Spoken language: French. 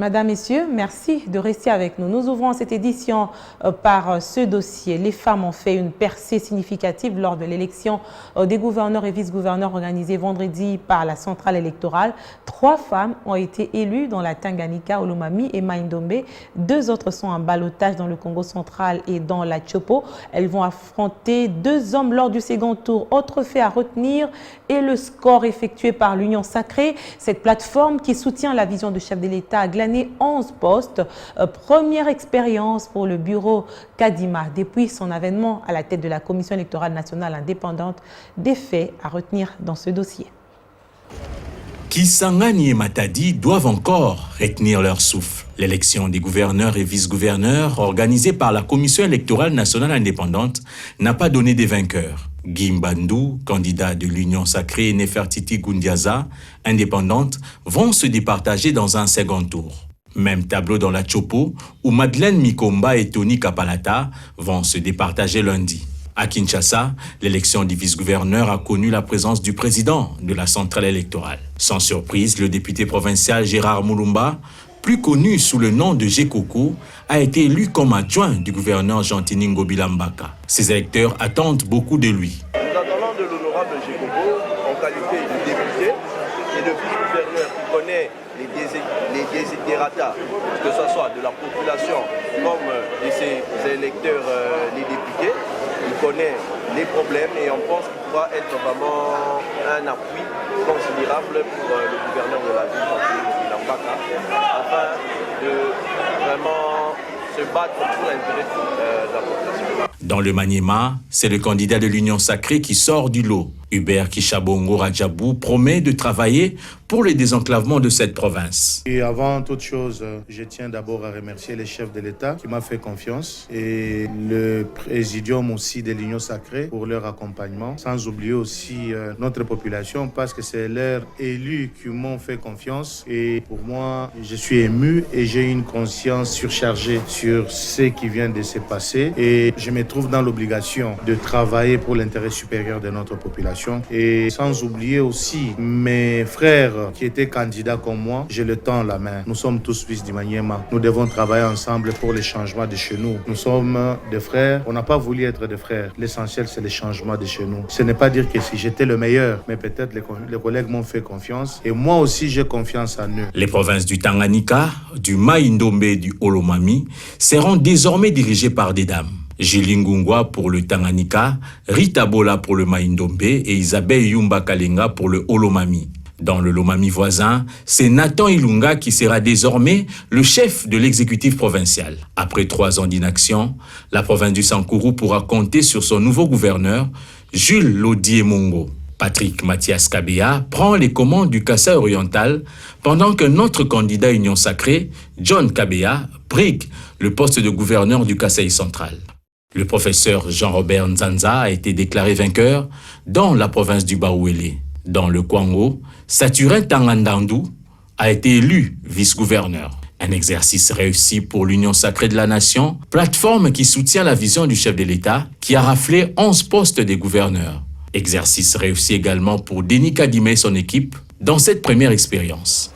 Madame, Messieurs, merci de rester avec nous. Nous ouvrons cette édition par ce dossier. Les femmes ont fait une percée significative lors de l'élection des gouverneurs et vice-gouverneurs organisée vendredi par la centrale électorale. 3 femmes ont été élues dans la Tanganyika, Olomami et Mai-Ndombe. 2 autres sont en ballottage dans le Congo central et dans la Tchopo. Elles vont affronter 2 hommes lors du second tour. Autre fait à retenir est le score effectué par l'Union Sacrée. Cette plateforme qui soutient la vision du chef de l'État a glané 11 postes. Première expérience pour le bureau Kadima depuis son avènement à la tête de la Commission électorale nationale indépendante. Des faits à retenir dans ce dossier. Kisangani et Matadi doivent encore retenir leur souffle. L'élection des gouverneurs et vice-gouverneurs organisée par la Commission électorale nationale indépendante n'a pas donné des vainqueurs. Gimbandu, candidat de l'Union Sacrée, et Nefertiti Gundiaza, indépendante, vont se départager dans un second tour. Même tableau dans la Tchopo, où Madeleine Mikomba et Tony Kapalata vont se départager lundi. À Kinshasa, l'élection du vice-gouverneur a connu la présence du président de la centrale électorale. Sans surprise, le député provincial Gérard Moulumba, plus connu sous le nom de Gekoko, a été élu comme adjoint du gouverneur Jantini Ngobilambaka. Ses électeurs attendent beaucoup de lui. Nous attendons de l'honorable Gekoko en qualité de député et de vice-gouverneur qui connaît les désidératas, que ce soit de la population comme de ses électeurs, les députés. Il connaît les problèmes et on pense qu'il pourra être vraiment un appui considérable pour le gouverneur de la ville, Ngobilambaka, afin de vraiment se battre pour l'intérêt de la population. Dans le Maniema, c'est le candidat de l'Union Sacrée qui sort du lot. Hubert Kishabongo Radjabou promet de travailler pour le désenclavement de cette province. Et avant toute chose, je tiens d'abord à remercier les chefs de l'État qui m'ont fait confiance et le présidium aussi de l'Union Sacrée pour leur accompagnement. Sans oublier aussi notre population parce que c'est leurs élus qui m'ont fait confiance. Et pour moi, je suis ému et j'ai une conscience surchargée sur ce qui vient de se passer. Et je me trouve dans l'obligation de travailler pour l'intérêt supérieur de notre population. Et sans oublier aussi mes frères qui étaient candidats comme moi, je le tends la main. Nous sommes tous fils du Maniema. Nous devons travailler ensemble pour les changements de chez nous. Nous sommes des frères. On n'a pas voulu être des frères. L'essentiel, c'est les changements de chez nous. Ce n'est pas dire que si j'étais le meilleur, mais peut-être les collègues m'ont fait confiance. Et moi aussi, j'ai confiance en eux. Les provinces du Tanganyika, du Mai-Ndombe et du Olomami seront désormais dirigées par des dames. Julie Ngungwa pour le Tanganyika, Rita Bola pour le Mai-Ndombe et Isabelle Yumba Kalenga pour le Olomami. Dans le Lomami voisin, c'est Nathan Ilunga qui sera désormais le chef de l'exécutif provincial. Après 3 ans d'inaction, la province du Sankourou pourra compter sur son nouveau gouverneur, Jules Lodiemongo. Patrick Mathias Kabea prend les commandes du Kasaï oriental pendant qu'un autre candidat Union Sacrée, John Kabea, brigue le poste de gouverneur du Kasaï central. Le professeur Jean-Robert Nzanza a été déclaré vainqueur dans la province du Baouélé. Dans le Kwango, Saturin Tangandandu a été élu vice-gouverneur. Un exercice réussi pour l'Union Sacrée de la Nation, plateforme qui soutient la vision du chef de l'État, qui a raflé 11 postes des gouverneurs. Exercice réussi également pour Denis Kadima et son équipe dans cette première expérience.